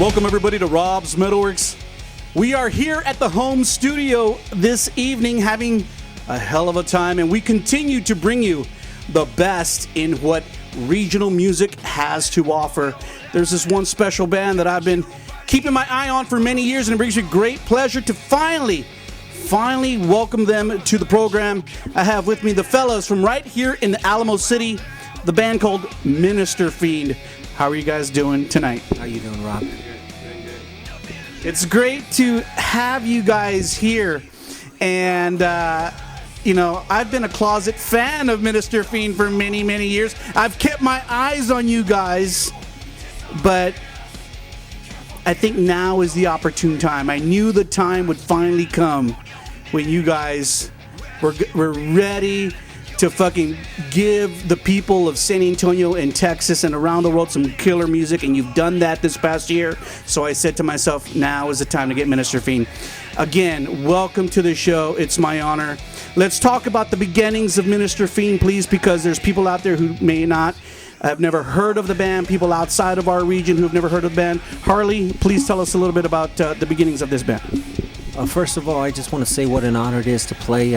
Welcome everybody to Rob's MetalWorks. We are here at the home studio this evening having a hell of a time, and we continue to bring you the best in what regional music has to offer. There's this one special band that I've been keeping my eye on for many years, and it brings me great pleasure to finally welcome them to the program. I have with me the fellas from right here in the Alamo City, the band called Minister Fiend. How are you guys doing tonight? How you doing, Rob? It's great to have you guys here. And, I've been a closet fan of Minister Fiend for many, many years. I've kept my eyes on you guys, but I think now is the opportune time. I knew the time would finally come when you guys were ready to fucking give the people of San Antonio and Texas and around the world some killer music, and you've done that this past year. So I said to myself, now is the time to get Minister Fiend. Again, welcome to the show. It's my honor. Let's talk about the beginnings of Minister Fiend, please, because there's people out there who may not have never heard of the band, people outside of our region who have never heard of the band. Harley, please tell us a little bit about the beginnings of this band. First of all, I just want to say what an honor it is to play,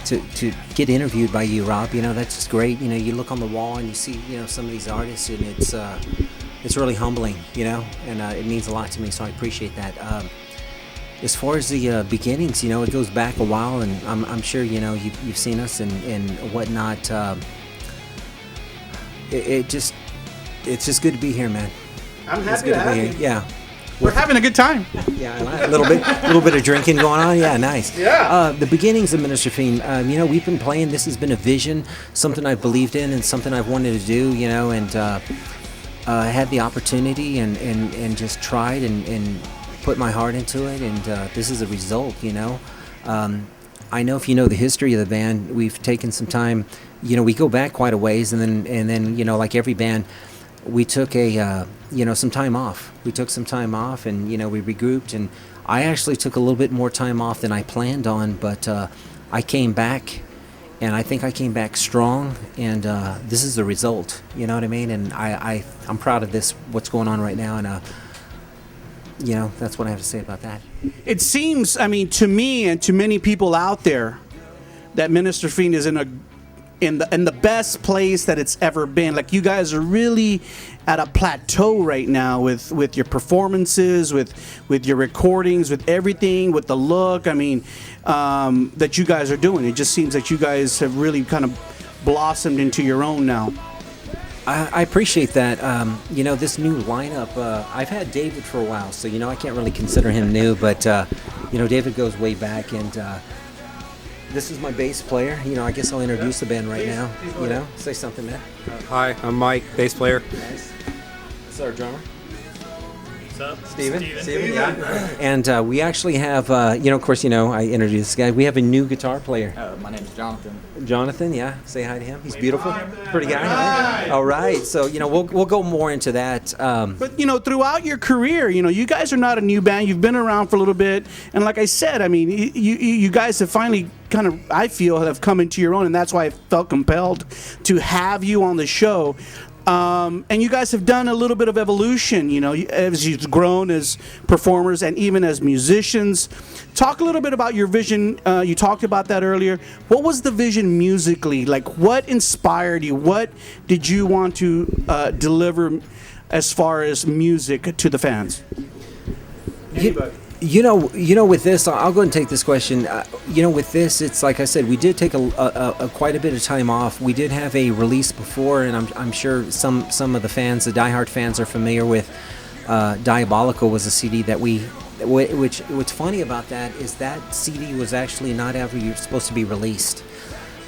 to get interviewed by you, Rob. You know, that's just great. You know, you look on the wall and you see, some of these artists, and it's really humbling, and it means a lot to me, so I appreciate that. As far as the beginnings, it goes back a while, and I'm sure, you've seen us and whatnot. It's just good to be here, man. I'm happy to have you. Yeah. We're having a good time. Yeah, a little bit of drinking going on. Yeah, nice. Yeah. The beginnings of Minister Fiend. We've been playing. This has been a vision, something I've believed in, and something I've wanted to do. And I had the opportunity and just tried and put my heart into it. And this is a result. I know if you know the history of the band, we've taken some time. We go back quite a ways, and then like every band, we took some time off. We took some time off, and we regrouped, and I actually took a little bit more time off than I planned on, but I came back, and I think I came back strong, and this is the result. You know what I mean? And I'm proud of this, what's going on right now, and that's what I have to say about that. It seems, to me and to many people out there, that Minister Fiend is in the best place that it's ever been. Like, you guys are really at a plateau right now with your performances, with your recordings, with everything, with the look. That you guys are doing. It just seems that you guys have really kind of blossomed into your own now. I appreciate that. This new lineup, I've had David for a while, so I can't really consider him new, but David goes way back, and this is my bass player. I guess I'll introduce the band right now. Say something, man. Hi, I'm Mike, bass player. Nice. This is our drummer. What's up? Steven, yeah. And we actually have, I introduced this guy. We have a new guitar player. My name's Jonathan. Jonathan, yeah. Say hi to him. He's beautiful. Pretty guy. All right. So, we'll go more into that. But, throughout your career, you guys are not a new band. You've been around for a little bit. And like I said, you guys have finally kind of, I feel, have come into your own. And that's why I felt compelled to have you on the show. And you guys have done a little bit of evolution, as you've grown as performers and even as musicians. Talk a little bit about your vision. You talked about that earlier. What was the vision musically? Like, what inspired you? What did you want to deliver as far as music to the fans? Anybody? With this, I'll go ahead and take this question. With this, it's like I said, we did take a quite a bit of time off. We did have a release before, and I'm sure some of the fans, the diehard fans, are familiar with. Diabolical was a CD that what's funny about that is that CD was actually not ever supposed to be released.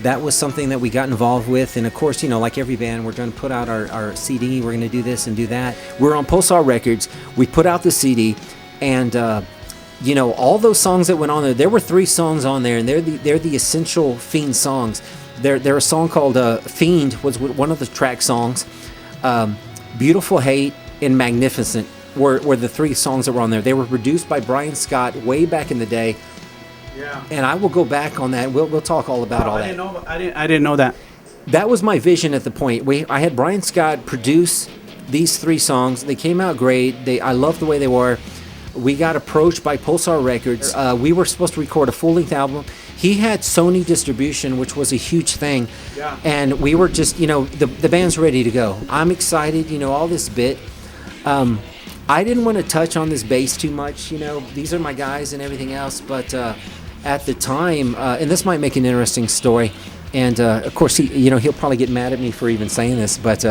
That was something that we got involved with, and of course, like every band, we're going to put out our CD. We're going to do this and do that. We're on Pulsar Records. We put out the CD, and all those songs that went on there were 3 songs on there, and they're the essential Fiend songs. They're a song called Fiend was one of the track songs. Beautiful Hate and Magnificent were the 3 songs that were on there. They were produced by Brian Scott way back in the day. Yeah. And I will go back on that. We'll talk all about all that. I didn't know that. That was my vision at the point. I had Brian Scott produce these 3 songs. They came out great. I love the way they were. We got approached by Pulsar Records. We were supposed to record a full-length album. He had Sony distribution, which was a huge thing. Yeah. And we were just, the band's ready to go. I'm excited, all this bit. I didn't want to touch on this bass too much, These are my guys and everything else. But at the time, and this might make an interesting story, and of course, he'll probably get mad at me for even saying this, but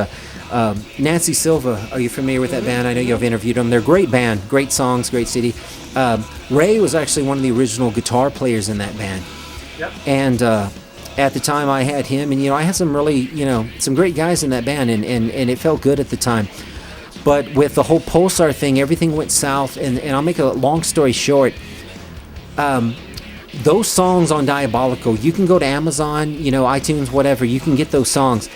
Nancy Silva, are you familiar with that band? I know you've interviewed them. They're a great band, great songs, great CD. Ray was actually one of the original guitar players in that band. Yep. And at the time I had him, and I had some really, some great guys in that band, and it felt good at the time. But with the whole Pulsar thing, everything went south, and I'll make a long story short. Those songs on Diabolical, you can go to Amazon, iTunes, whatever, you can get those songs.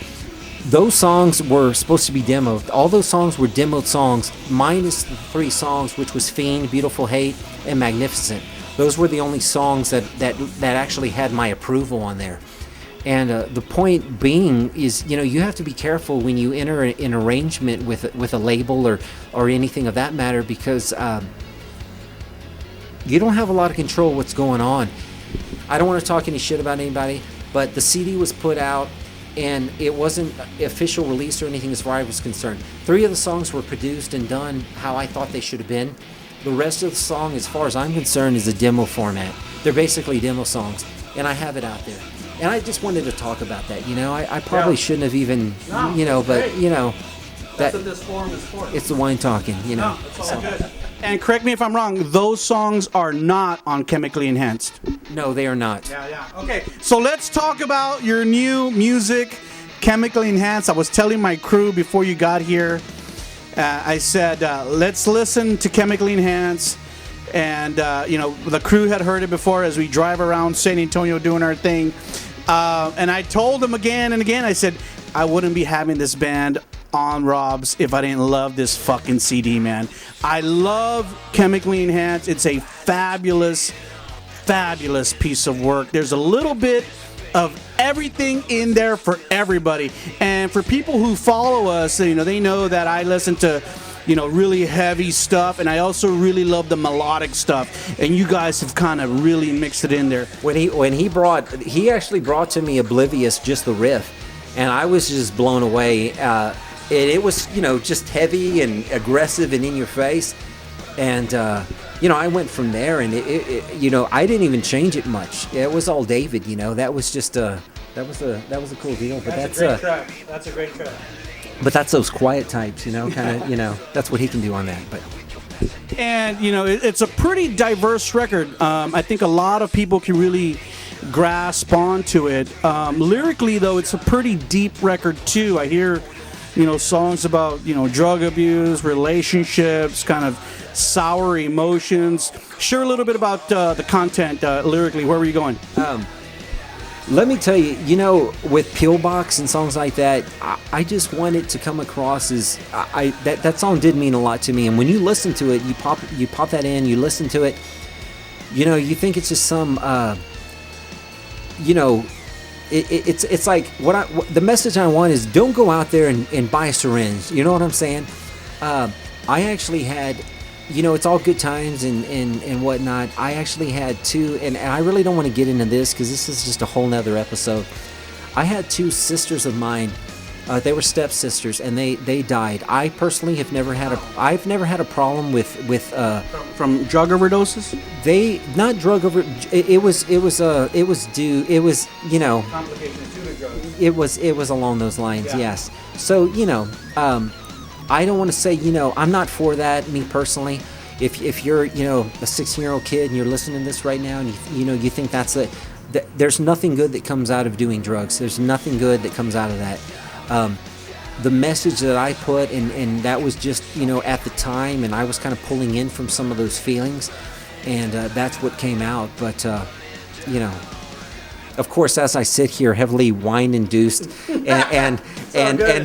Those songs were supposed to be demoed. All those songs were demoed songs, minus the 3 songs, which was Fiend, Beautiful Hate, and Magnificent. Those were the only songs that actually had my approval on there. And the point being is, you have to be careful when you enter an arrangement with a label or anything of that matter, because you don't have a lot of control what's going on. I don't want to talk any shit about anybody, but the CD was put out, and it wasn't official release or anything as far as I was concerned. 3 of the songs were produced and done how I thought they should have been. The rest of the song, as far as I'm concerned, is a demo format. They're basically demo songs, and I have it out there. And I just wanted to talk about that. I probably shouldn't have even, but that's what this forum is for. It's the wine talking, No, it's all good. And correct me if I'm wrong, those songs are not on Chemically Enhanced. No, they are not. Yeah. Okay, so let's talk about your new music, Chemically Enhanced. I was telling my crew before you got here, I said, let's listen to Chemically Enhanced. And, the crew had heard it before as we drive around San Antonio doing our thing. And I told them again and again, I said, I wouldn't be having this band on Rob's if I didn't love this fucking CD, man. I love Chemically Enhanced. It's a fabulous piece of work. There's a little bit of everything in there for everybody. And for people who follow us, they know that I listen to really heavy stuff, and I also really love the melodic stuff, and you guys have kind of really mixed it in there. When he actually brought to me Oblivious, just the riff, and I was just blown away. It was just heavy and aggressive and in your face, and I went from there, and I didn't even change it much. It was all David, that was just that was a cool deal. But that's a great track. That's a great track. But that's those quiet types, kind of, that's what he can do on that. But and it's a pretty diverse record. I think a lot of people can really grasp onto it. Lyrically, though, it's a pretty deep record too. I hear, songs about drug abuse, relationships, kind of sour emotions. Share a little bit about the content lyrically. Where were you going? Let me tell you, with Pillbox and songs like that, I just want it to come across as that song did mean a lot to me. And when you listen to it, you pop that in, you listen to it, you think it's just some, it's like the message I want is don't go out there and buy a syringe. You know what I'm saying? I actually had. It's all good times and whatnot. I actually had 2, and I really don't want to get into this because this is just a whole nother episode. I had 2 sisters of mine. They were stepsisters, and they died. I personally have never had a problem with from drug overdoses. They not drug over. It was complications to the drugs. It was along those lines. Yeah. Yes. So I don't want to say, I'm not for that, me personally. If you're, a 16-year-old kid and you're listening to this right now and you think there's nothing good that comes out of doing drugs. There's nothing good that comes out of that. The message that I put, and that was just, at the time, and I was kind of pulling in from some of those feelings, and that's what came out. But, of course, as I sit here, heavily wine-induced and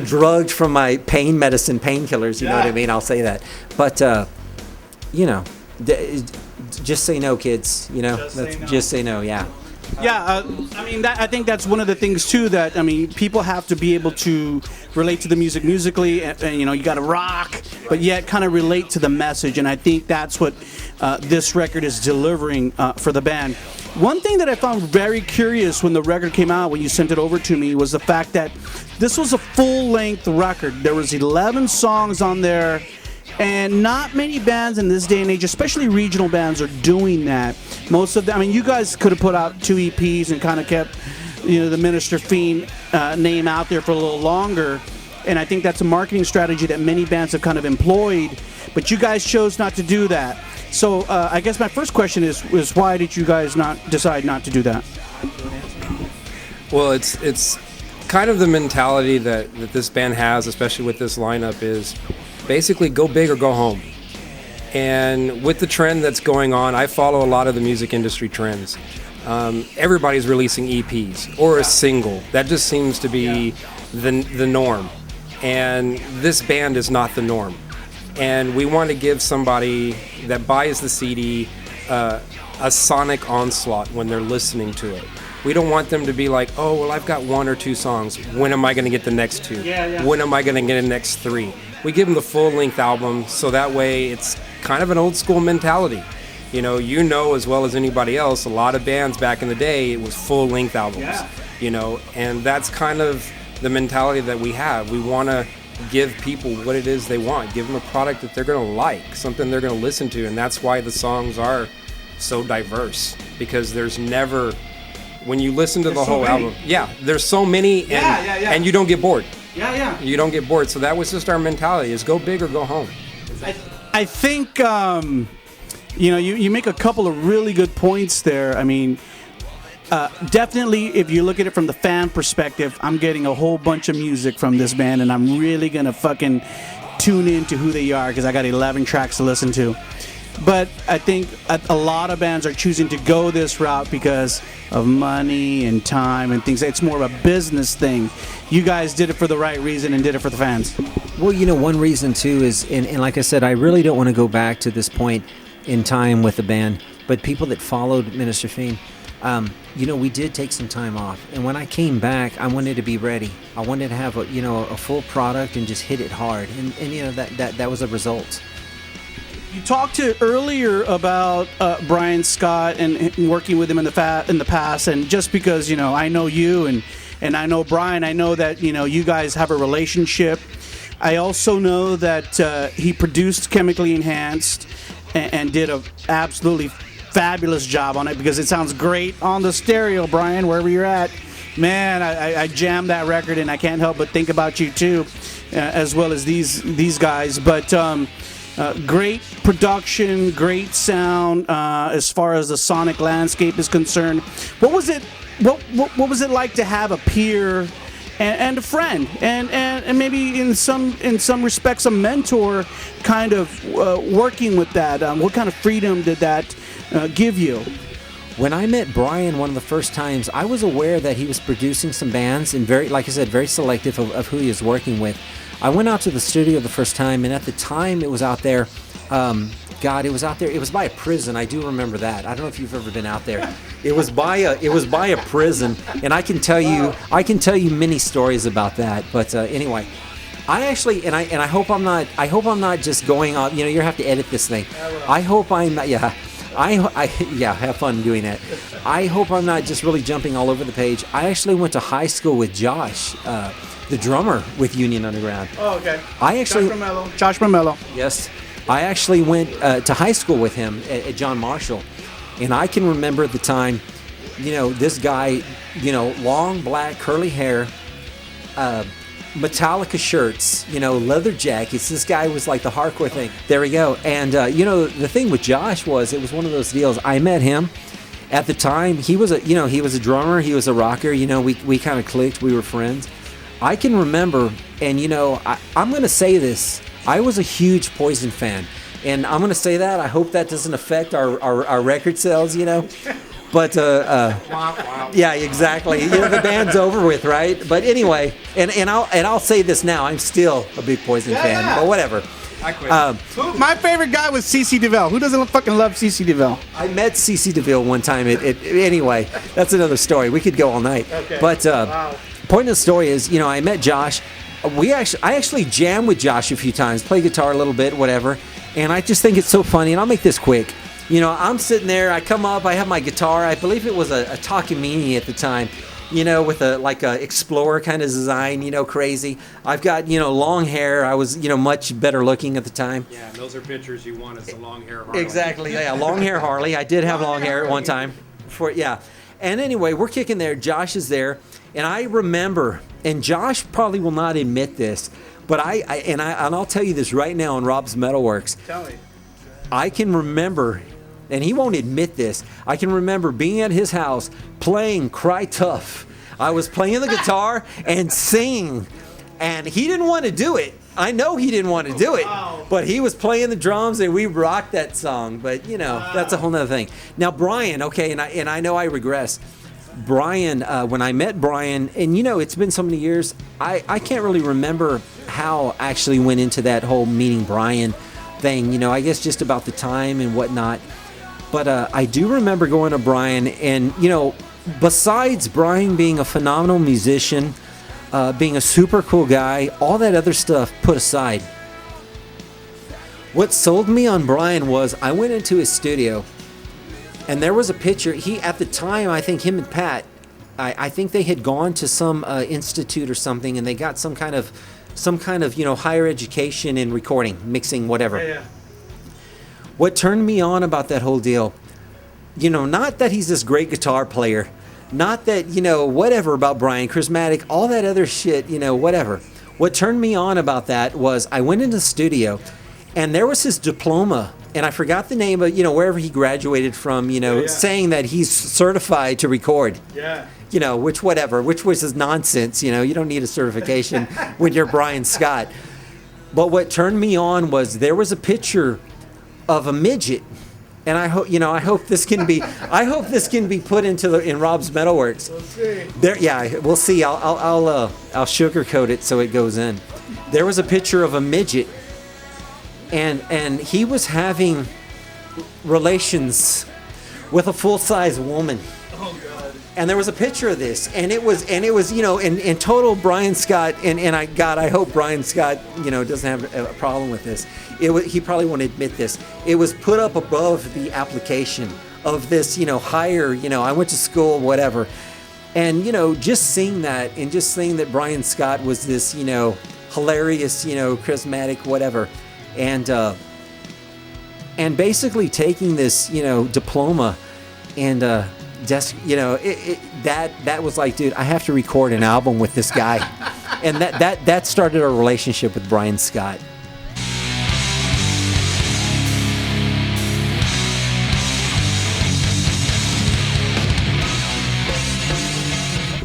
drugged from my pain medicine, painkillers, you know what I mean? I'll say that. But, just say no, kids. Just say no, yeah. Yeah, I mean, I think that's one of the things too. That I mean, people have to be able to relate to the music musically, and you know, you got to rock, but yet kind of relate to the message. And I think that's what this record is delivering for the band. One thing that I found very curious when the record came out, when you sent it over to me, was the fact that this was a full-length record. There was 11 songs on there. And not many bands in this day and age, especially regional bands, are doing that. Most of them, I mean, you guys could have put out 2 EPs and kind of kept, you know, the Minister Fiend name out there for a little longer. And I think that's a marketing strategy that many bands have kind of employed. But you guys chose not to do that. So I guess my first question is why did you guys not decide not to do that? Well, it's kind of the mentality that this band has, especially with this lineup, is basically go big or go home. And with the trend that's going on, I follow a lot of the music industry trends. Everybody's releasing EPs or a single. That just seems to be the norm. And this band is not the norm. And we want to give somebody that buys the CD a sonic onslaught when they're listening to it. We don't want them to be like, oh, well, I've got 1 or 2 songs. When am I going to get the next 2? When am I going to get the next 3? We give them the full-length album, so that way it's kind of an old-school mentality. You know as well as anybody else, a lot of bands back in the day, it was full-length albums. You know, and that's kind of the mentality that we have. We want to give people what it is they want. Give them a product that they're going to like, something they're going to listen to, and that's why the songs are so diverse, because there's never... When you listen to the whole album, there's so many, and you don't get bored. You don't get bored. So that was just our mentality: is go big or go home. I think you make a couple of really good points there. I mean, definitely, if you look at it from the fan perspective, I'm getting a whole bunch of music from this band, and I'm really gonna fucking tune into who they are because I got 11 tracks to listen to. But I think a lot of bands are choosing to go this route because of money and time and things. It's more of a business thing. You guys did it for the right reason and did it for the fans. Well, you know, one reason too is, and like I said, I really don't want to go back to this point in time with the band, but people that followed Minister Fiend, you know, we did take some time off. And when I came back, I wanted to be ready. I wanted to have a full product and just hit it hard. And you know, that was a result. You talked earlier about Brian Scott and working with him in the past, and just because I know you and I know Brian, I know that you guys have a relationship. I also know that he produced Chemically Enhanced and did a absolutely fabulous job on it, because it sounds great on the stereo, Brian, wherever you're at. Man, I jammed that record, and I can't help but think about you too, as well as these guys. But great production, great sound as far as the sonic landscape is concerned. What was it? What was it like to have a peer and a friend, and maybe in some respects a mentor, kind of working with that? What kind of freedom did that give you? When I met Brian one of the first times, I was aware that he was producing some bands, and like I said, very selective of who he was working with. I went out to the studio the first time, and at the time it was out there. It was out there. It was by a prison. I do remember that. I don't know if you've ever been out there. It was by a prison, and I can tell you many stories about that. But anyway, I actually, and I hope I'm not just going off. You have to edit this thing. I hope I'm not. Yeah. Have fun doing that. I hope I'm not just really jumping all over the page. I actually went to high school with Josh, the drummer with Union Underground. Oh, okay. Josh Romello. Yes. I actually went to high school with him at John Marshall. And I can remember at the time, this guy, long black curly hair, Metallica shirts, leather jackets. This guy was like the hardcore thing. There we go. And, the thing with Josh was, it was one of those deals. I met him at the time. He was a drummer. He was a rocker. We kind of clicked. We were friends. I can remember, and, I'm going to say this. I was a huge Poison fan. And I'm going to say that. I hope that doesn't affect our record sales, But yeah, exactly. The band's over with, right? But anyway, and I'll say this now. I'm still a big Poison fan, but whatever. I quit. My favorite guy was CC DeVille. Who doesn't fucking love CC DeVille? I met CC DeVille one time. Anyway, that's another story. We could go all night. Okay. But point of the story is, I met Josh. I actually jammed with Josh a few times, play guitar a little bit, whatever. And I just think it's so funny. And I'll make this quick. I'm sitting there. I come up. I have my guitar. I believe it was a Takamine at the time. With a Explorer kind of design, crazy. I've got, long hair. I was, much better looking at the time. Yeah, and those are pictures you want as a long hair Harley. Exactly, yeah, long hair Harley. I did have long hair at one time. And anyway, we're kicking there. Josh is there. And I remember, and Josh probably will not admit this, but I'll tell you this right now on Rob's MetalWorks. Tell me. I can remember, and he won't admit this, I can remember being at his house playing Cry Tough. I was playing the guitar and singing, and he didn't want to do it. I know he didn't want to do it, but he was playing the drums and we rocked that song. But, that's a whole nother thing. Now, Brian, okay, and I know I regress. Brian, when I met Brian, and it's been so many years, I can't really remember how I actually went into that whole meeting Brian thing, I guess just about the time and whatnot. But I do remember going to Brian, and, besides Brian being a phenomenal musician, being a super cool guy, all that other stuff put aside, what sold me on Brian was I went into his studio, and there was a picture. At the time, I think him and Pat, I think they had gone to some institute or something, and they got some kind of higher education in recording, mixing, whatever. Yeah. What turned me on about that whole deal, not that he's this great guitar player, not that, whatever about Brian, charismatic, all that other shit, whatever. What turned me on about that was I went into the studio, and there was his diploma, and I forgot the name of, wherever he graduated from, saying that he's certified to record. Yeah. Which was his nonsense, you don't need a certification when you're Brian Scott. But what turned me on was there was a picture of a midget, and I hope this can be put in Rob's MetalWorks. We'll see. We'll see. I'll sugarcoat it so it goes in. There was a picture of a midget, and he was having relations with a full-size woman. Oh God. And there was a picture of this, and it was in total Brian Scott, and I hope Brian Scott, doesn't have a problem with this. He probably won't admit this. It was put up above the application of this, higher, I went to school, whatever. And, just seeing that, and just seeing that Brian Scott was this, hilarious, charismatic, whatever. And basically taking this, diploma and, that was like, dude, I have to record an album with this guy. And that started a relationship with Brian Scott.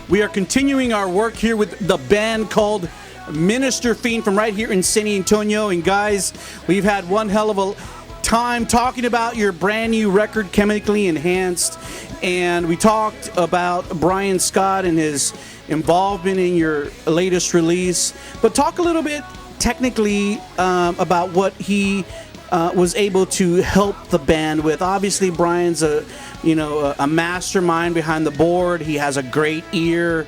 We are continuing our work here with the band called Minister Fiend from right here in San Antonio. And guys, we've had one hell of a time talking about your brand new record, Chemically Enhanced. And we talked about Brian Scott and his involvement in your latest release. But talk a little bit technically about what he was able to help the band with. Obviously, Brian's a mastermind behind the board. He has a great ear.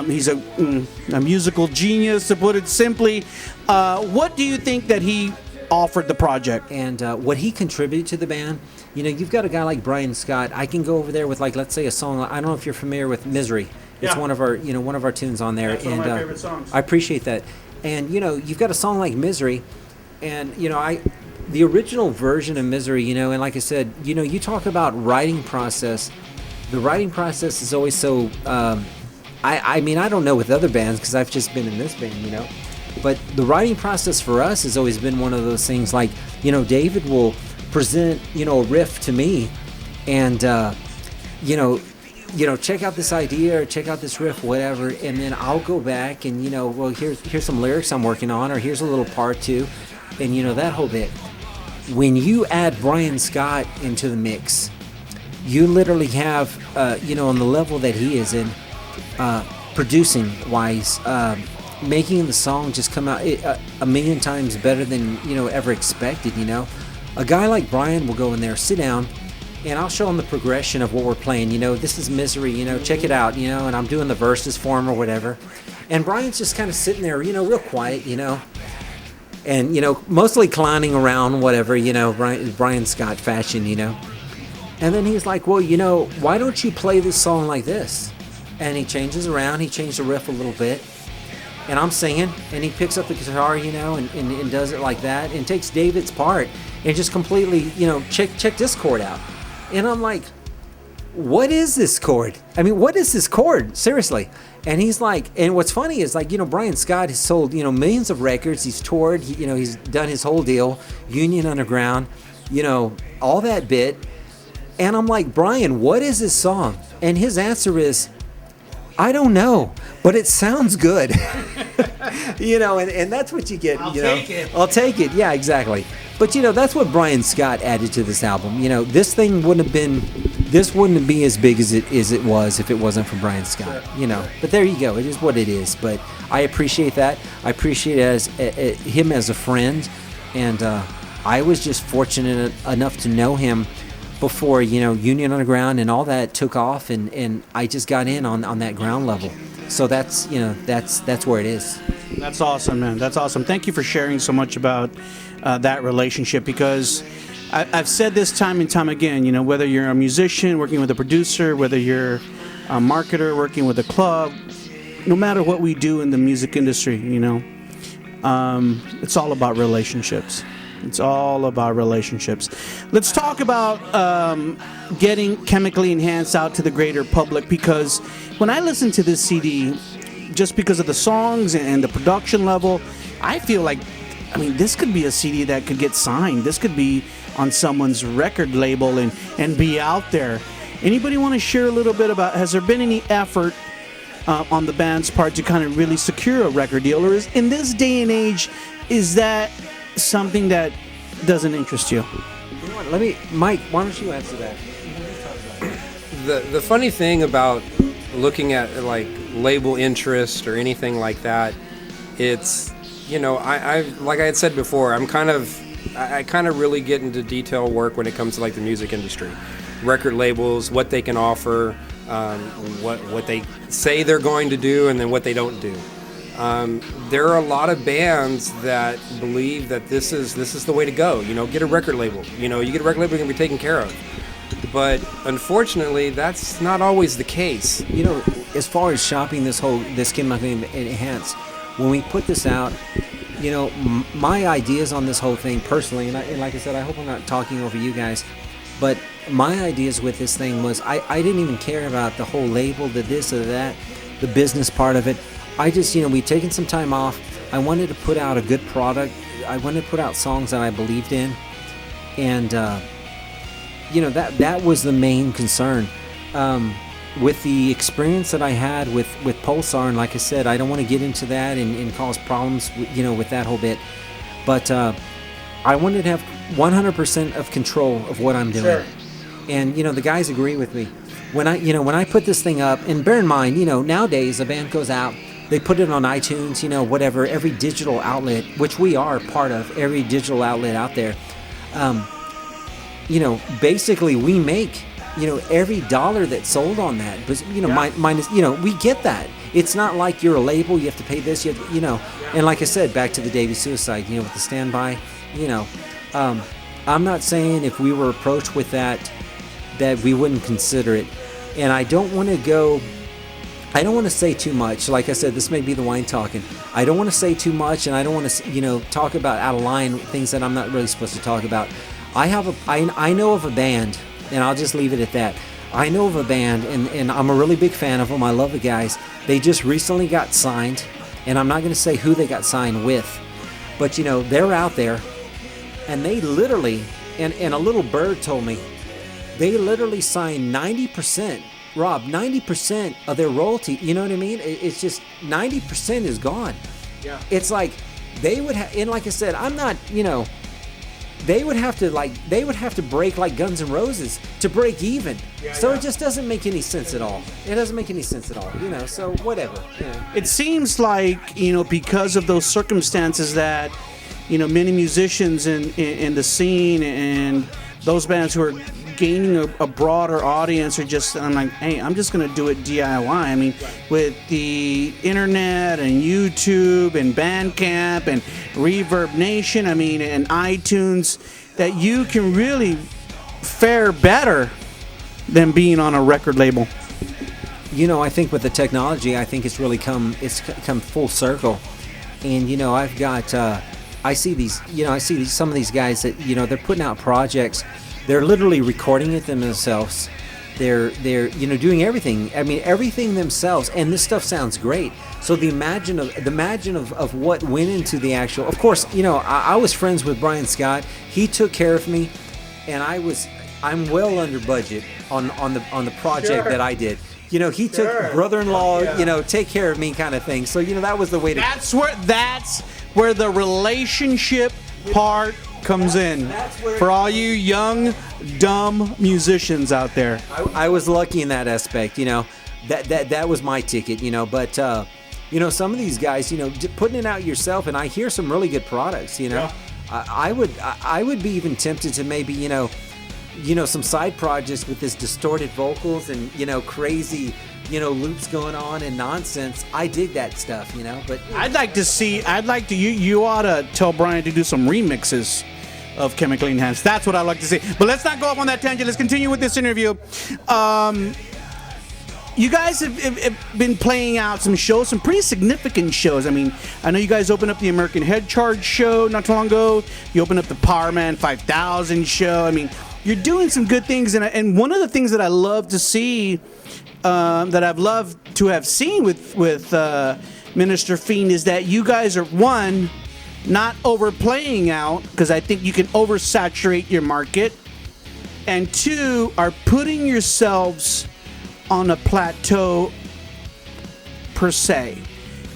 He's a musical genius, to put it simply. What do you think that he offered the project? And what he contributed to the band, you've got a guy like Brian Scott. I can go over there with, like, let's say a song. I don't know if you're familiar with Misery. It's one of our tunes on there. That's one of my favorite songs. I appreciate that. And, you've got a song like Misery, and, the original version of Misery, and like I said, you talk about writing process. The writing process is always so, I mean, I don't know with other bands because I've just been in this band, but the writing process for us has always been one of those things like, David will present, a riff to me and, check out this idea or check out this riff, whatever, and then I'll go back and, well, here's some lyrics I'm working on, or here's a little part too, and, that whole bit. When you add Brian Scott into the mix, you literally have, on the level that he is in, producing wise, making the song just come out a million times better than ever expected. A guy like Brian will go in there, sit down, and I'll show him the progression of what we're playing. This is Misery, check it out, and I'm doing the verses for him or whatever. And Brian's just kind of sitting there, real quiet, and, mostly clowning around, whatever, Brian Scott fashion, And then he's like, well, why don't you play this song like this? And he changes around, he changed the riff a little bit. And I'm singing, and he picks up the guitar, and does it like that, and takes David's part, and just completely, check this chord out. And I'm like, what is this chord? I mean, what is this chord? Seriously. And he's like, and what's funny is like, Brian Scott has sold, millions of records. He's toured, he's done his whole deal, Union Underground, all that bit. And I'm like, Brian, what is this song? And his answer is, I don't know, but it sounds good. And that's what you get. I'll take it. Yeah, exactly. But that's what Brian Scott added to this album. This thing wouldn't be as big as it was if it wasn't for Brian Scott. But there you go. It is what it is. But I appreciate that. I appreciate him as a friend, and I was just fortunate enough to know him before Union Underground and all that took off, and I just got in on that ground level. So that's where it is. That's awesome, man. That's awesome. Thank you for sharing so much about that relationship, because I've said this time and time again, whether you're a musician working with a producer, whether you're a marketer working with a club, no matter what we do in the music industry, it's all about relationships. It's all about relationships. Let's talk about getting Chemically Enhanced out to the greater public, because when I listen to this CD, just because of the songs and the production level, I feel like, this could be a CD that could get signed. This could be on someone's record label and be out there. Anybody want to share a little bit about, has there been any effort on the band's part to kind of really secure a record deal? Or in this day and age, is that something that doesn't interest you? Mike, why don't you answer that? The funny thing about looking at like label interest or anything like that, it's I like I had said before, I kind of really get into detail work when it comes to like the music industry, record labels, what they can offer, what they say they're going to do, and then what they don't do. There are a lot of bands that believe that this is the way to go. Get a record label. You get a record label, you're gonna be taken care of. But unfortunately, that's not always the case. As far as shopping this Chemically Enhanced, when we put this out, my ideas on this whole thing personally, and like I said, I hope I'm not talking over you guys, but my ideas with this thing was I didn't even care about the whole label, the this or that, the business part of it. I just, we'd taken some time off. I wanted to put out a good product. I wanted to put out songs that I believed in. And, that was the main concern. With the experience that I had with Pulsar, and like I said, I don't want to get into that and cause problems, with that whole bit. But I wanted to have 100% of control of what I'm doing. Sure. And, the guys agree with me. When I put this thing up, and bear in mind, nowadays a band goes out, they put it on iTunes, whatever, every digital outlet, which we are part of, every digital outlet out there. Basically we make, every dollar that's sold on that, but, minus, we get that. It's not like you're a label, you have to pay this, and like I said, back to the Davey Suicide, with the standby, I'm not saying if we were approached with that we wouldn't consider it. And I don't want to say too much. Like I said, this may be the wine talking. I don't want to say too much, and I don't want to, talk about out of line things that I'm not really supposed to talk about. I know of a band, and I'll just leave it at that. I know of a band, and I'm a really big fan of them. I love the guys. They just recently got signed, and I'm not going to say who they got signed with, but they're out there, and they literally, and a little bird told me, they literally signed 90%. Rob, 90% of their royalty, you know what I mean? It's just 90% is gone. Yeah. It's like they would have, and like I said, I'm not, they would have to break like Guns N' Roses to break even. It just doesn't make any sense at all. It doesn't make any sense at all, so whatever. It seems like, because of those circumstances that, many musicians in the scene and those bands who are gaining a broader audience are just, I'm like, hey, I'm just going to do it DIY. I mean, with the internet and YouTube and Bandcamp and Reverb Nation, and iTunes, that you can really fare better than being on a record label. I think with the technology, I think it's come full circle. And, I've got, I see some of these guys that, they're putting out projects. They're literally recording it themselves. They're doing everything. Everything themselves. And this stuff sounds great. So the imagine of what went into the actual. Of course, I was friends with Brian Scott. He took care of me, and I'm well under budget on the project that I did. He took brother-in-law, take care of me kind of thing. So that was the way to. That's where the relationship part comes in for all you young, dumb musicians out there. I was lucky in that aspect, that was my ticket, but some of these guys, putting it out yourself, and I hear some really good products, I would be even tempted to maybe, some side projects with this distorted vocals and, crazy, loops going on and nonsense. I dig that stuff, but you ought to tell Brian to do some remixes of Chemically Enhanced. That's what I'd like to see. But let's not go off on that tangent. Let's continue with this interview. You guys have been playing out some shows, some pretty significant shows. I know you guys opened up the American Head Charge show not too long ago. You opened up the Powerman 5000 show. You're doing some good things. And one of the things that I love to see, that I've loved to have seen with Minister Fiend, is that you guys are, one, not overplaying out, because I think you can oversaturate your market, and two, are putting yourselves on a plateau per se.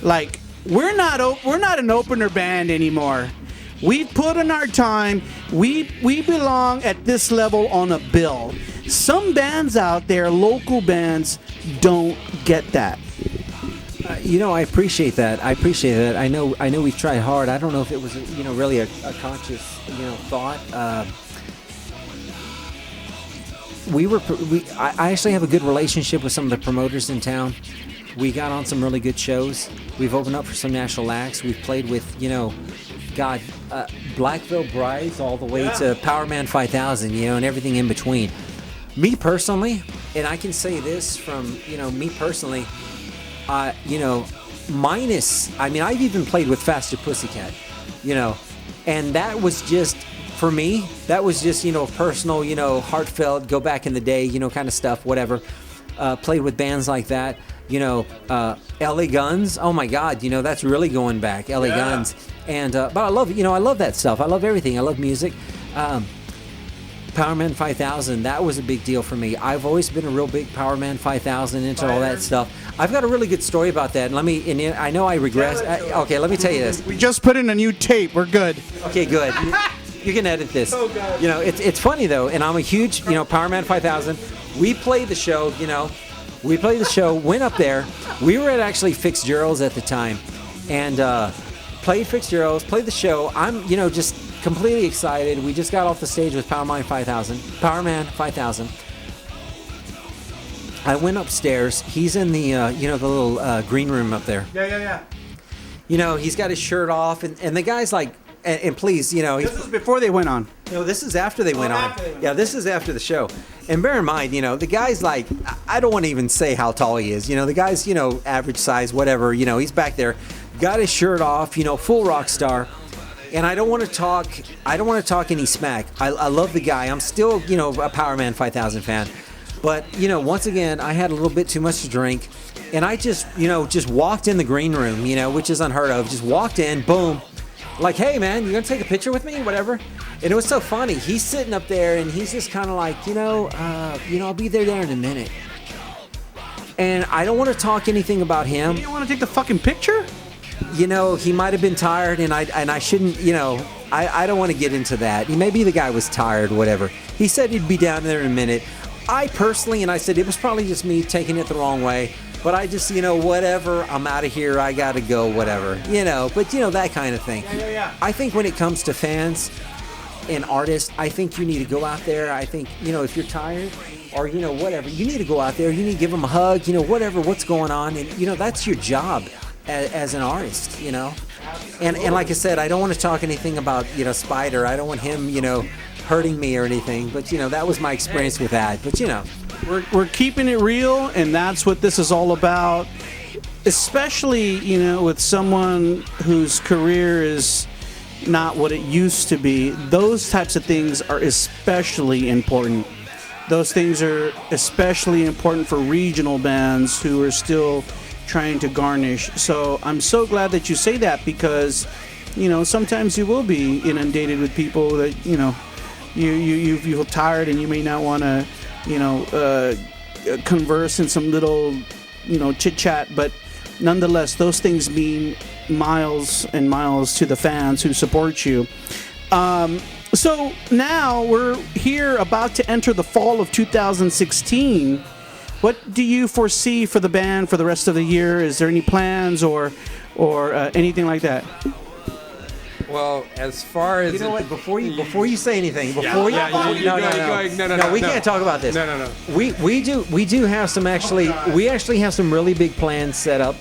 Like, we're not an opener band anymore. We've put in our time. We belong at this level on a bill. Some bands out there, local bands, don't get that. I appreciate that. I know we've tried hard. I don't know if it was, really a conscious, thought. I actually have a good relationship with some of the promoters in town. We got on some really good shows. We've opened up for some national acts. We've played with, Blackville Brides all the way to Powerman 5000, and everything in between. Me personally, and I can say this from, me personally, minus, I've even played with Faster Pussycat, and that was just, for me, that was just, personal, heartfelt, go back in the day, kind of stuff, whatever. Played with bands like that, LA Guns, oh my God, that's really going back, LA Guns. And, but I love, I love that stuff. I love everything. I love music. Powerman 5000, that was a big deal for me. I've always been a real big Powerman 5000 into all that stuff. I've got a really good story about that. And I know I regress. Okay, let me tell you this. We just put in a new tape. We're good. Okay, good. You can edit this. Oh, God. It's funny though, and I'm a huge, Powerman 5000. We played the show, went up there. We were at actually Fitzgerald's at the time, and played Fitzgerald's, played the show. I'm, just completely excited. We just got off the stage with Powerman 5000. I went upstairs. He's in the, the little green room up there. Yeah. He's got his shirt off, and the guy's like, and please, This is before they went on. No, this is after they went on. Yeah, this is after the show. And bear in mind, the guy's like, I don't want to even say how tall he is. The guy's, average size, whatever. He's back there, got his shirt off, full rock star. And I don't want to talk any smack. I love the guy. I'm still, a Powerman 5000 fan. But, once again, I had a little bit too much to drink. And I just walked in the green room, which is unheard of. Just walked in, boom. Like, hey, man, you going to take a picture with me? Whatever. And it was so funny. He's sitting up there, and he's just kind of like, I'll be there in a minute. And I don't want to talk anything about him. You don't want to take the fucking picture? He might have been tired, and I shouldn't, I don't want to get into that. Maybe the guy was tired, whatever. He said he'd be down there in a minute. I personally, and I said it was probably just me taking it the wrong way, but I just, whatever, I'm out of here, I gotta go, whatever, but that kind of thing. Yeah. I think when it comes to fans and artists, I think you need to go out there. I think, if you're tired or, whatever, you need to go out there, you need to give them a hug, whatever, what's going on, and, that's your job as an artist, And like I said, I don't want to talk anything about, Spider. I don't want him, hurting me or anything, but that was my experience with that. But we're keeping it real, and that's what this is all about. Especially with someone whose career is not what it used to be. Those types of things are especially important. Those things are especially important for regional bands who are still trying to garnish. So I'm so glad that you say that, because sometimes you will be inundated with people that you feel tired, and you may not want to converse in some little chit chat, but nonetheless those things mean miles and miles to the fans who support you. So now we're here about to enter the fall of 2016. What do you foresee for the band for the rest of the year? Is there any plans or anything like that? Well, as far as what? Before you say anything, no, we can't talk about this. No. We do have some we actually have some really big plans set up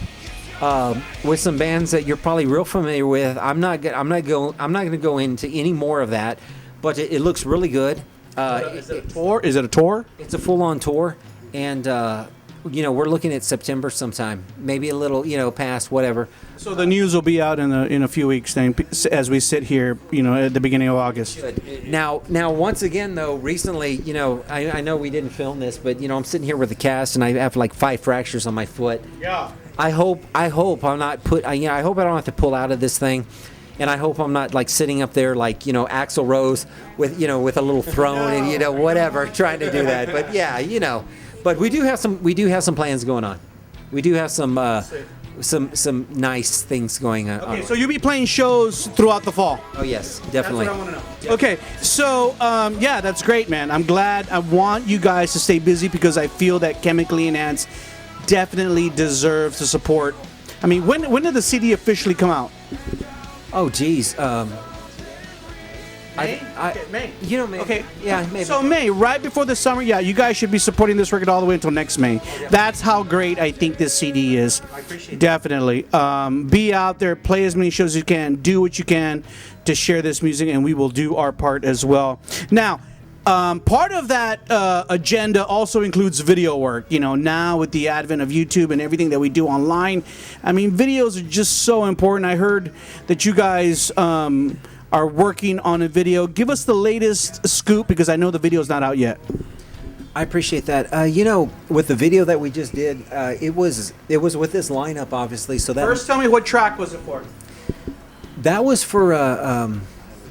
with some bands that you're probably real familiar with. I'm not going to go into any more of that, but it looks really good. Is it a tour? Is it a tour? It's a full-on tour, and we're looking at September sometime, maybe a little past, whatever. So the news will be out in a few weeks then, as we sit here, at the beginning of August. Now, once again, though, recently, I know we didn't film this, but I'm sitting here with the cast, and I have like 5 fractures on my foot. Yeah. I hope I'm not I hope I don't have to pull out of this thing, and I hope I'm not like sitting up there like Axl Rose with with a little throne and whatever trying to do that. But yeah, but we do have some plans going on. We do have some nice things going on. Okay, so you'll be playing shows throughout the fall. Oh yes, definitely. That's what I want to know. Okay, so that's great, man. I'm glad. I want you guys to stay busy, because I feel that Chemically Enhanced definitely deserves the support. I mean, when did the CD officially come out? Oh geez. May? May. May. Okay. Yeah, maybe. So May, right before the summer, you guys should be supporting this record all the way until next May. That's how great I think this CD is. I appreciate Definitely. Be out there, play as many shows as you can, do what you can to share this music, and we will do our part as well. Now, part of that agenda also includes video work. Now with the advent of YouTube and everything that we do online, I mean, videos are just so important. I heard that you guys are working on a video. Give us the latest scoop, because I know the video's not out yet. I appreciate that. With the video that we just did, it was with this lineup, obviously. So that First, tell me, what track was it for? That was for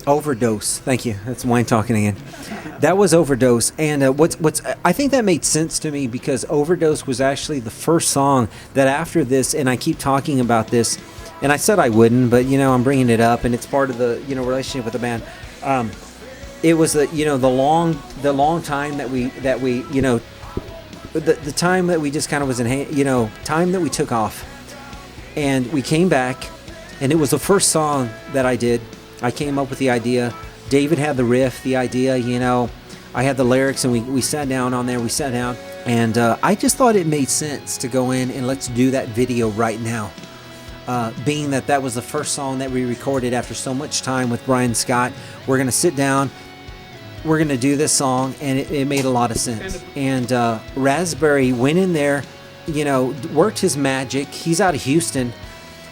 Overdose. Thank you. That's Wayne talking again. That was Overdose, and what's I think that made sense to me, because Overdose was actually the first song that after this, and I keep talking about this, and I said I wouldn't, but I'm bringing it up, and it's part of the relationship with the band. It was the long time that we the time that we just kind of was in time that we took off, and we came back, and it was the first song that I did. I came up with the idea. David had the riff, the idea, I had the lyrics, and we sat down on there. We sat down, and I just thought it made sense to go in and let's do that video right now. Being that was the first song that we recorded after so much time with Brian Scott. We're going to sit down. We're going to do this song, and it made a lot of sense. And Raspberry went in there, worked his magic. He's out of Houston,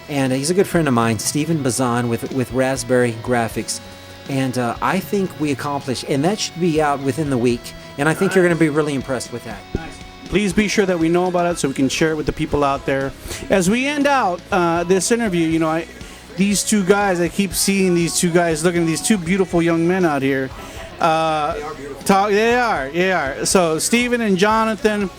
and he's a good friend of mine, Stephen Bazan with Raspberry Graphics. And I think we accomplished, and that should be out within the week. And I think you're going to be really impressed with that. Please be sure that we know about it so we can share it with the people out there. As we end out this interview, these two guys, I keep seeing these two guys, looking at these two beautiful young men out here. They are beautiful. They are. So Stephen and Jonathan.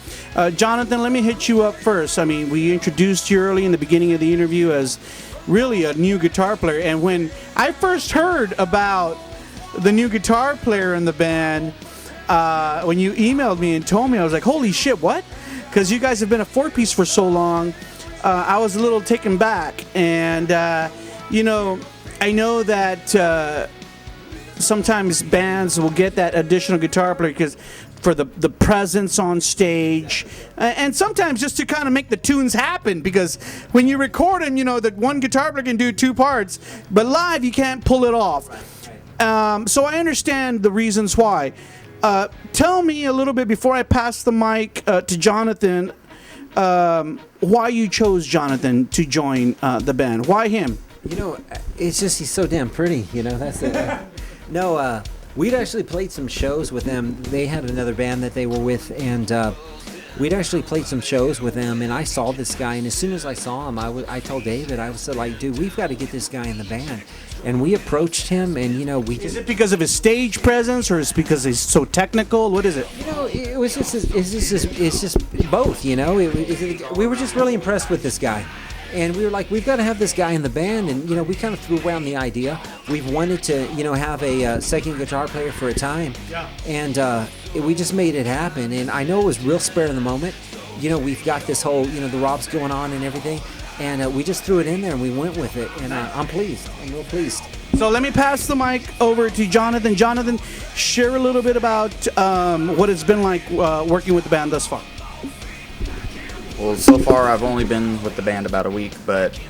Jonathan, let me hit you up first. I mean, we introduced you early in the beginning of the interview as really a new guitar player. And when I first heard about the new guitar player in the band, when you emailed me and told me, I was like, holy shit, what? Because you guys have been a four-piece for so long, I was a little taken back. And, I know that sometimes bands will get that additional guitar player because for the presence on stage, and sometimes just to kind of make the tunes happen, because when you record them, that one guitar player can do two parts, but live you can't pull it off. So I understand the reasons why. Tell me a little bit before I pass the mic to Jonathan, why you chose Jonathan to join the band. Why him? It's just he's so damn pretty. That's it. No, we'd actually played some shows with them. They had another band that they were with, and we'd actually played some shows with them. And I saw this guy, and as soon as I saw him, I told David, I was like, dude, we've got to get this guy in the band. And we approached him, and we just... Is it because of his stage presence, or is it because he's so technical? What is it? It was just it's just both. We were just really impressed with this guy, and we were like, we've got to have this guy in the band. And we kind of threw around the idea. We've wanted to have a second guitar player for a time, and we just made it happen. And I know it was real spur of the moment. We've got this whole the Robs going on and everything. And we just threw it in there and we went with it. And I'm pleased. I'm real pleased. So let me pass the mic over to Jonathan. Jonathan, share a little bit about what it's been like working with the band thus far. Well, so far I've only been with the band about a week, but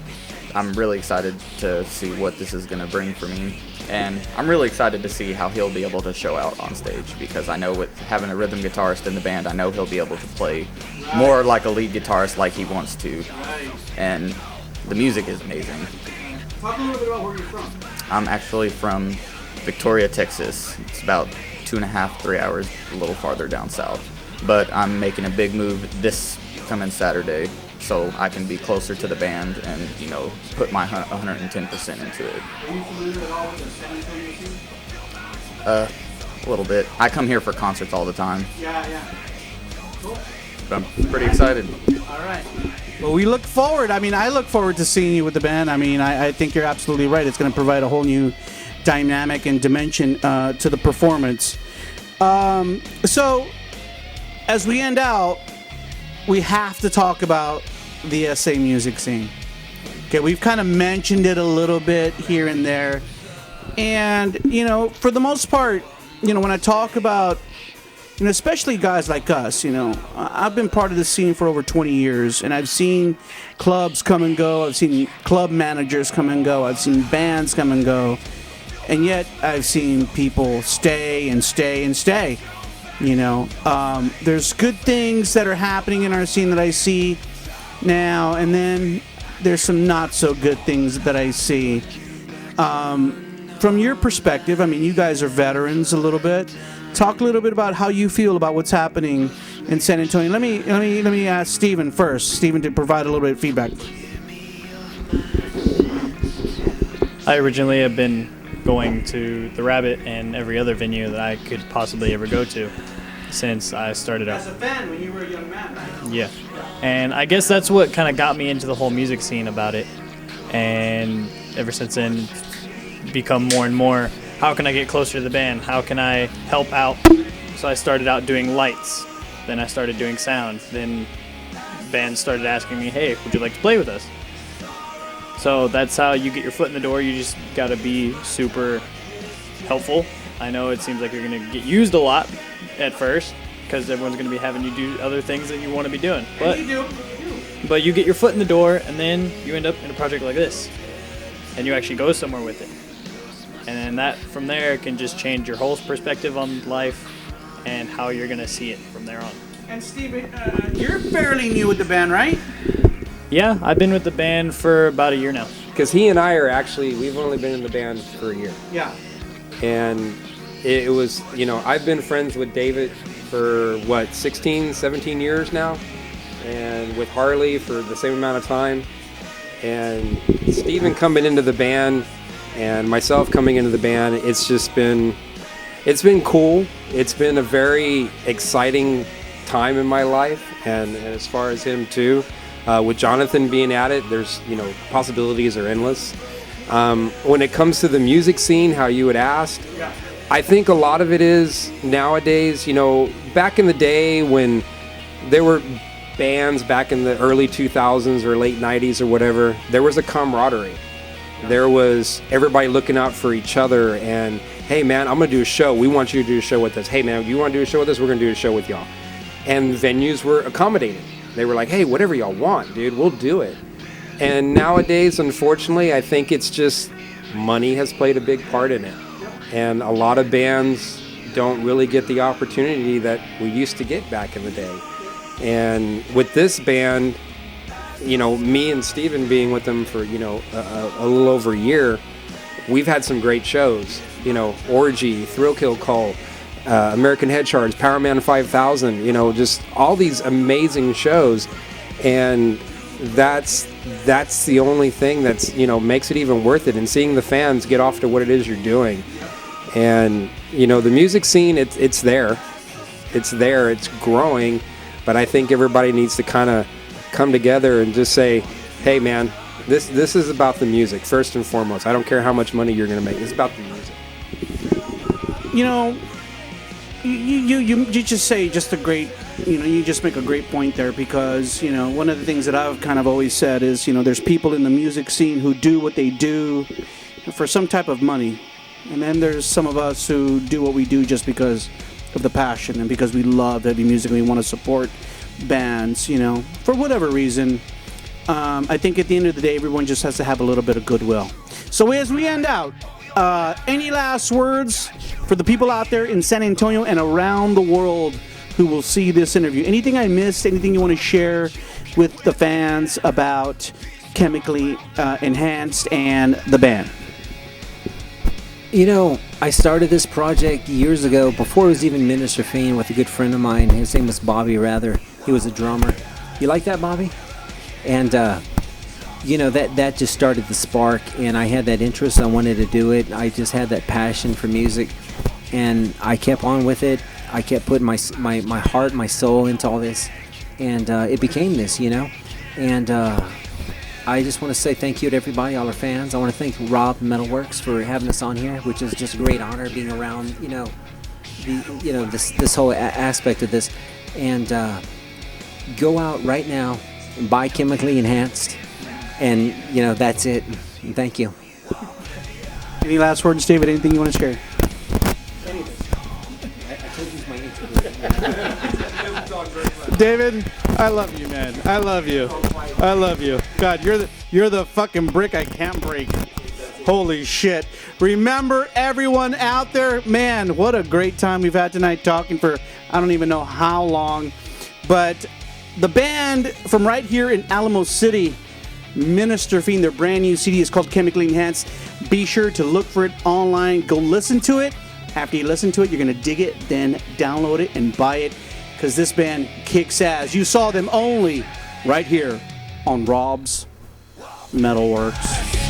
I'm really excited to see what this is going to bring for me. And I'm really excited to see how he'll be able to show out on stage, because I know with having a rhythm guitarist in the band, I know he'll be able to play more like a lead guitarist like he wants to. And the music is amazing. Talk a little bit about where you're from. I'm actually from Victoria, Texas. It's about 2.5, 3 hours, a little farther down south. But I'm making a big move this coming Saturday, so I can be closer to the band and, put my 110% into it. Are you familiar at all with the San Antonio scene? A little bit. I come here for concerts all the time. Yeah. Cool. But I'm pretty excited. All right. Well, we look forward. I look forward to seeing you with the band. I think you're absolutely right. It's going to provide a whole new dynamic and dimension to the performance. So, as we end out, we have to talk about the SA music scene. Okay, we've kind of mentioned it a little bit here and there. And, for the most part, when I talk about, especially guys like us, I've been part of the scene for over 20 years, and I've seen clubs come and go. I've seen club managers come and go. I've seen bands come and go. And yet I've seen people stay and stay and stay. There's good things that are happening in our scene that I see now, and then there's some not so good things that I see. From your perspective, you guys are veterans a little bit. Talk a little bit about how you feel about what's happening in San Antonio. Let me ask Steven first. Steven, to provide a little bit of feedback. I originally have been going to the Rabbit and every other venue that I could possibly ever go to since I started out. As a fan, when you were a young man, right? Yeah. And I guess that's what kind of got me into the whole music scene about it. And ever since then, become more and more, how can I get closer to the band? How can I help out? So I started out doing lights. Then I started doing sound. Then bands started asking me, hey, would you like to play with us? So that's how you get your foot in the door. You just got to be super helpful. I know it seems like you're going to get used a lot at first because everyone's going to be having you do other things that you want to be doing. But you get your foot in the door, and then you end up in a project like this. And you actually go somewhere with it. And then that, from there, can just change your whole perspective on life and how you're going to see it from there on. And Steven, you're fairly new with the band, right? Yeah, I've been with the band for about a year now. Because he and I we've only been in the band for a year. Yeah. And it was, I've been friends with David for, 16, 17 years now. And with Harley for the same amount of time. And Steven coming into the band and myself coming into the band, it's been cool. It's been a very exciting time in my life, and as far as him too. With Jonathan being at it, there's, possibilities are endless. When it comes to the music scene, how you had asked, I think a lot of it is nowadays, back in the day when there were bands back in the early 2000s or late 90s or whatever, there was a camaraderie. There was everybody looking out for each other and, hey man, I'm going to do a show. We want you to do a show with us. Hey man, you want to do a show with us? We're going to do a show with y'all. And venues were accommodating. They were like, hey, whatever y'all want, dude, we'll do it. And nowadays, unfortunately, I think it's just money has played a big part in it. And a lot of bands don't really get the opportunity that we used to get back in the day. And with this band, me and Steven being with them for, a little over a year, we've had some great shows. Orgy, Thrill Kill Cult, American Head Charge, Power Man 5000, just all these amazing shows. And that's the only thing that's, makes it even worth it. And seeing the fans get off to what it is you're doing. And, the music scene, it's there. It's there. It's growing. But I think everybody needs to kind of come together and just say, hey, man, this is about the music, first and foremost. I don't care how much money you're going to make. It's about the music. You just say just a great, you just make a great point there because, one of the things that I've kind of always said is, there's people in the music scene who do what they do for some type of money. And then there's some of us who do what we do just because of the passion and because we love heavy music and we want to support bands, for whatever reason. I think at the end of the day, everyone just has to have a little bit of goodwill. So as we end out, any last words for the people out there in San Antonio and around the world who will see this interview? Anything I missed? Anything you want to share with the fans about Chemically Enhanced and the band? I started this project years ago, before it was even Minister Fiend, with a good friend of mine. His name was Bobby Rather. He was a drummer. You like that, Bobby? And, that just started the spark, and I had that interest. I wanted to do it. I just had that passion for music, and I kept on with it. I kept putting my heart, my soul into all this, and it became this, And I just want to say thank you to everybody, all our fans. I want to thank Rob MetalWorks for having us on here, which is just a great honor being around, this whole aspect of this. And go out right now and buy Chemically Enhanced, and that's it. And thank you. Any last words, David? Anything you want to share? David, I love you, man. I love you. I love you. God, you're the fucking brick I can't break. Holy shit. Remember, everyone out there, man, what a great time we've had tonight talking for I don't even know how long. But the band from right here in Alamo City, Minister Fiend, their brand new CD is called Chemically Enhanced. Be sure to look for it online. Go listen to it. After you listen to it, you're going to dig it, then download it and buy it, because this band kicks ass. You saw them only right here on Rob's MetalWorks.